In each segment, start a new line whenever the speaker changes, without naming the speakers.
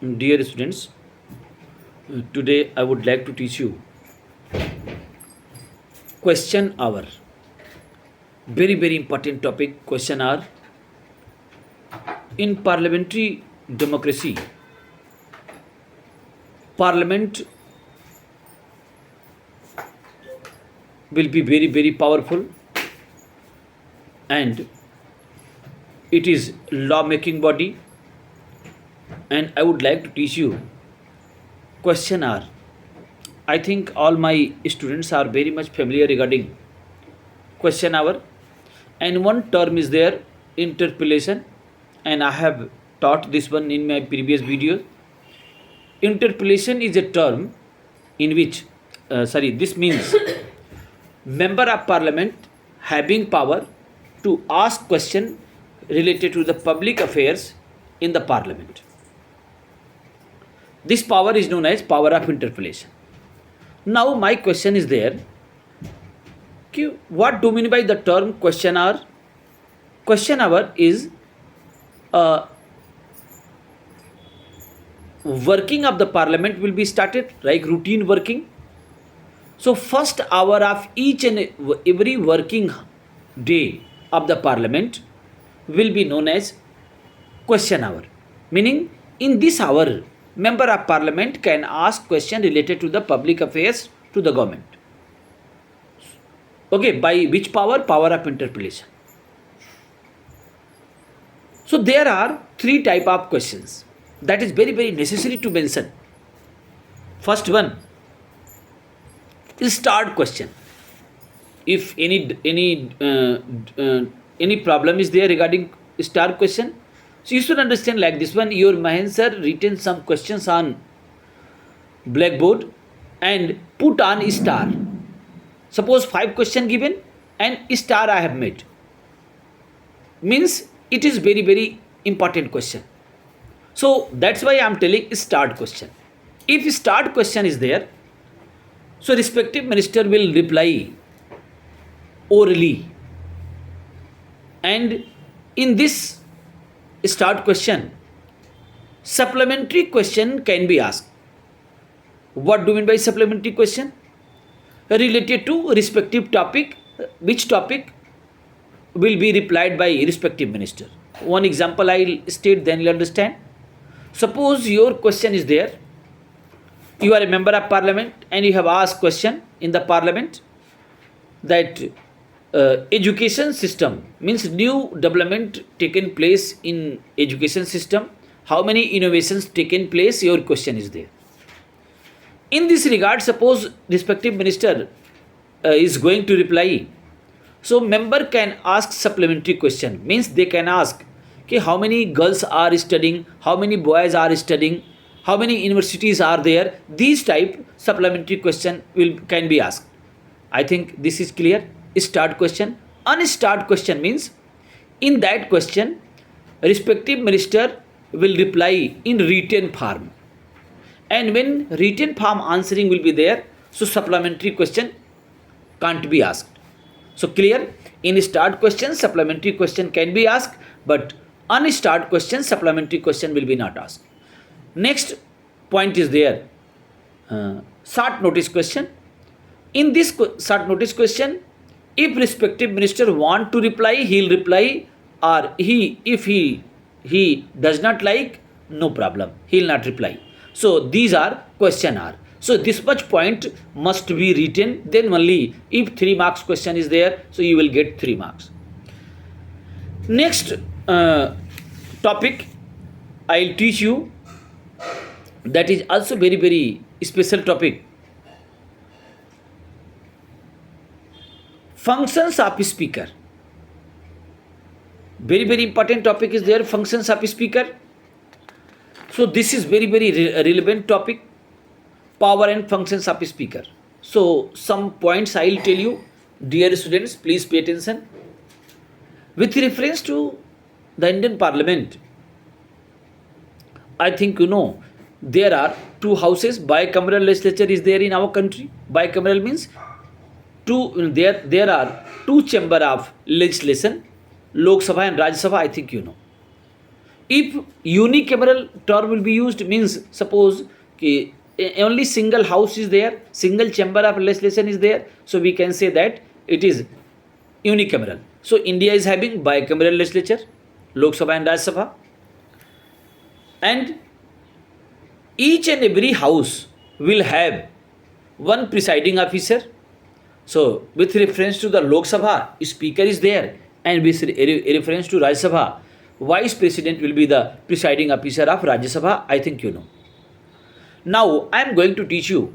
Dear students, today I would like to teach you question hour. Very important topic, question hour. In parliamentary democracy, parliament will be very powerful, and it is law making body, and I would like to teach you question hour. I think all my students are very much familiar regarding question hour, and one term is there, interpellation, and I have taught this one in my previous video. Interpellation is a term in which this means member of parliament having power to ask question related to the public affairs in the parliament. This power is known as power of interpellation. Now my question is there, what do you mean by the term question hour? Question hour is working of the parliament will be started, like routine working. So first hour of each and every working day of the parliament will be known as question hour. Meaning in this hour, member of parliament can ask question related to the public affairs to the government. Okay, by which power? Power of interpellation. So there are three type of questions that is very necessary to mention. First one is start question. If any problem is there regarding start question, so you should understand like this one. Your Mahen sir written some questions on blackboard and put on star. Suppose 5 question given and star I have made. Means it is very important question. So that's why I am telling start question. If start question is there, so respective minister will reply orally, and in this start question, supplementary question can be asked. What do you mean by supplementary question? Related to respective topic, which topic will be replied by respective minister. One example I will state, then you'll understand. Suppose your question is there, you are a member of parliament and you have asked question in the parliament that education system, means new development taken place in education system, how many innovations taken place, your question is there. In this regard, suppose respective minister is going to reply, so member can ask supplementary question, means they can ask how many girls are studying, how many boys are studying, how many universities are there. These type supplementary question can be asked. I think this is clear. Start question. Unstart question means in that question respective minister will reply in written form, and when written form answering will be there, so supplementary question can't be asked. So clear? In start question supplementary question can be asked, but unstart question supplementary question will be not asked. Next point is there, short notice question. In this short notice question, if respective minister want to reply, he'll reply, or if he does not like, no problem, he'll not reply. So these are question hour. So this much point must be written, then only if 3 marks question is there, so you will get 3 marks. Next topic I'll teach you, that is also very special topic. Functions of speaker. Very important topic is there, functions of speaker. So this is very relevant topic, power and functions of speaker. So some points I will tell you, dear students, please pay attention. With reference to the Indian Parliament, I think you know there are 2 houses. Bicameral legislature is there in our country. Bicameral means there are 2 chamber of legislation, Lok Sabha and Rajya Sabha, I think you know. If unicameral term will be used, means suppose कि only single house is there, single chamber of legislation is there, so we can say that it is unicameral. So India is having bicameral legislature, Lok Sabha and Rajya Sabha, and each and every house will have one presiding officer. So with reference to the Lok Sabha, speaker is there, and with reference to Rajya Sabha, vice president will be the presiding officer of Rajya Sabha. I think you know. Now I am going to teach you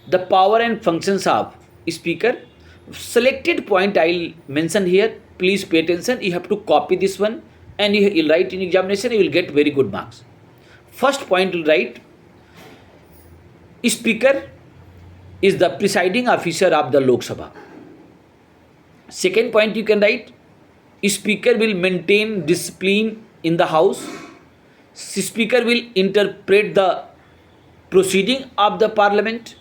the power and functions of speaker. Selected point I will mention here. Please pay attention. You have to copy this one, and you will write in examination. You will get very good marks. First point you will write: speaker is the presiding officer of the Lok Sabha. Second point you can write: speaker will maintain discipline in the house. Speaker will interpret the proceeding of the parliament,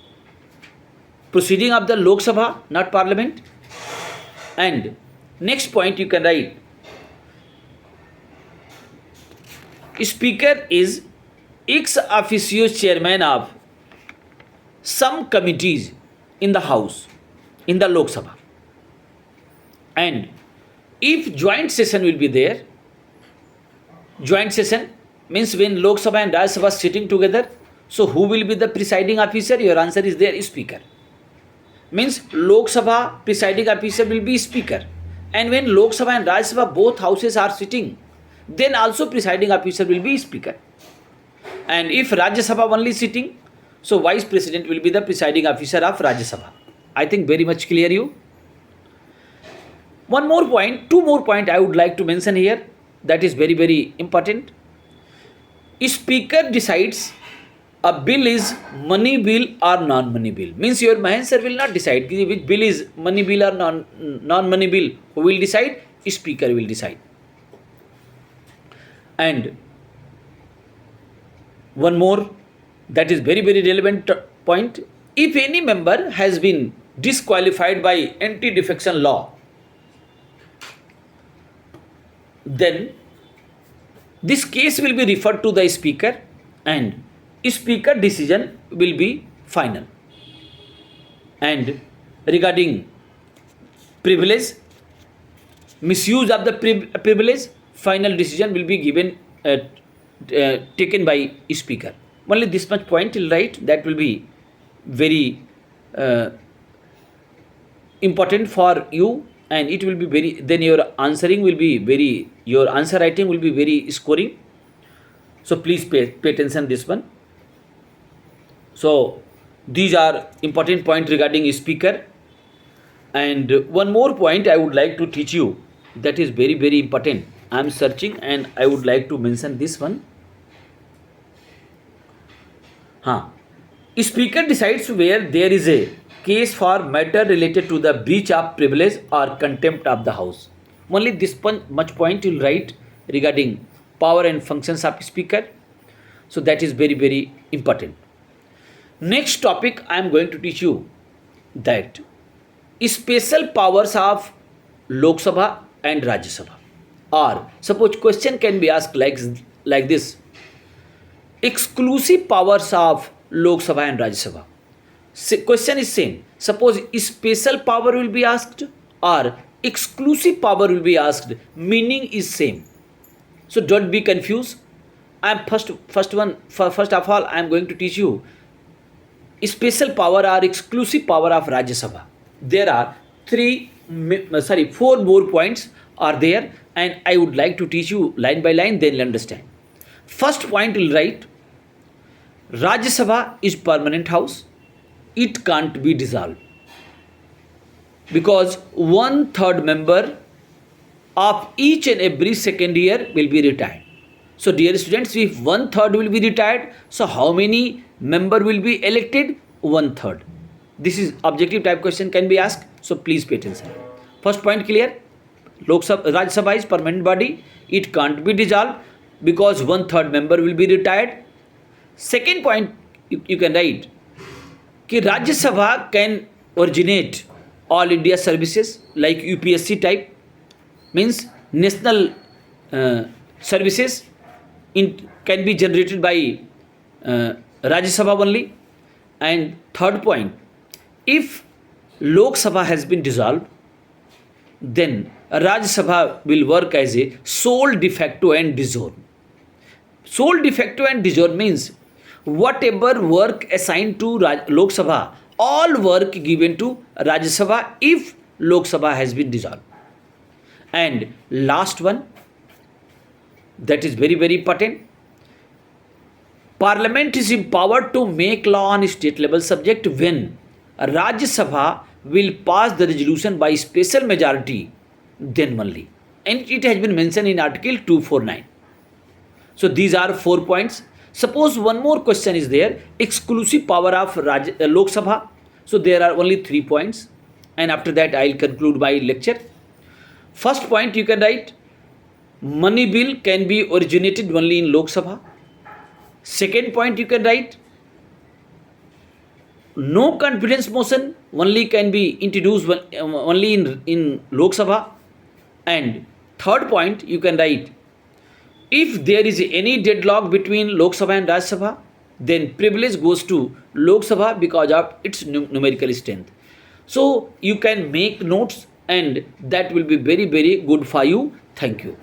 proceeding of the Lok Sabha, not parliament. And next point you can write: speaker is ex officio chairman of some committees in the house, in the Lok Sabha. And if joint session will be there, joint session means when Lok Sabha and Rajya Sabha sitting together, so who will be the presiding officer? Your answer is there, speaker. Means Lok Sabha presiding officer will be speaker. And when Lok Sabha and Rajya Sabha both houses are sitting, then also presiding officer will be speaker. And if Rajya Sabha only sitting, so vice president will be the presiding officer of Rajya Sabha. I think very much clear you. One more point, two more point I would like to mention here, that is very, very important. Speaker decides a bill is money bill or non-money bill. Means your Mahen sir will not decide which bill is money bill or non-money bill. Who will decide? Speaker will decide. And one more, that is very, very relevant point. If any member has been disqualified by anti-defection law, then this case will be referred to the speaker, and speaker decision will be final. And regarding privilege, misuse of the privilege, final decision will be given taken by speaker. Only this much point will write, that will be very important for you, and it will be very, then your answering will be very, your answer writing will be very scoring. So please pay attention this one. So these are important points regarding speaker. And one more point I would like to teach you, that is very, very important. I am searching and I would like to mention this one. Speaker decides where there is a case for matter related to the breach of privilege or contempt of the house. Only this much point you will write regarding power and functions of speaker. So that is very, very important. Next topic I am going to teach you, that special powers of Lok Sabha and Rajya Sabha. Or suppose question can be asked like this: exclusive powers of Lok Sabha and Rajya Sabha. Question is same. Suppose special power will be asked or exclusive power will be asked, meaning is same. So don't be confused. I am first of all I am going to teach you special power or exclusive power of Rajya Sabha. There are four more points are there, and I would like to teach you line by line, then you'll understand. First point will write: Rajya Sabha is permanent house. It can't be dissolved because 1/3 member of each and every second year will be retired. So dear students, if 1/3 will be retired, so how many member will be elected? 1/3. This is objective type question can be asked. So please pay attention. First point clear. Rajya Sabha is permanent body. It can't be dissolved because 1/3 member will be retired. Second point you can write कि Rajya Sabha can originate all India services like UPSC type, means national services, can be generated by Rajya Sabha only. And third point, if Lok Sabha has been dissolved, then Rajya Sabha will work as a sole de facto and de jure. Sole de facto and de jure means whatever work assigned to Lok Sabha, all work given to Rajya Sabha if Lok Sabha has been dissolved. And last one, that is very, very important. Parliament is empowered to make law on state level subject when Rajya Sabha will pass the resolution by special majority, then only. And it has been mentioned in Article 249. So these are 4 points. Suppose one more question is there, exclusive power of Lok Sabha. So there are only 3 points. And after that I will conclude my lecture. First point you can write, money bill can be originated only in Lok Sabha. Second point you can write, no confidence motion only can be introduced only in Lok Sabha. And third point you can write, if there is any deadlock between Lok Sabha and Rajya Sabha, then privilege goes to Lok Sabha because of its numerical strength. So you can make notes and that will be very, very good for you. Thank you.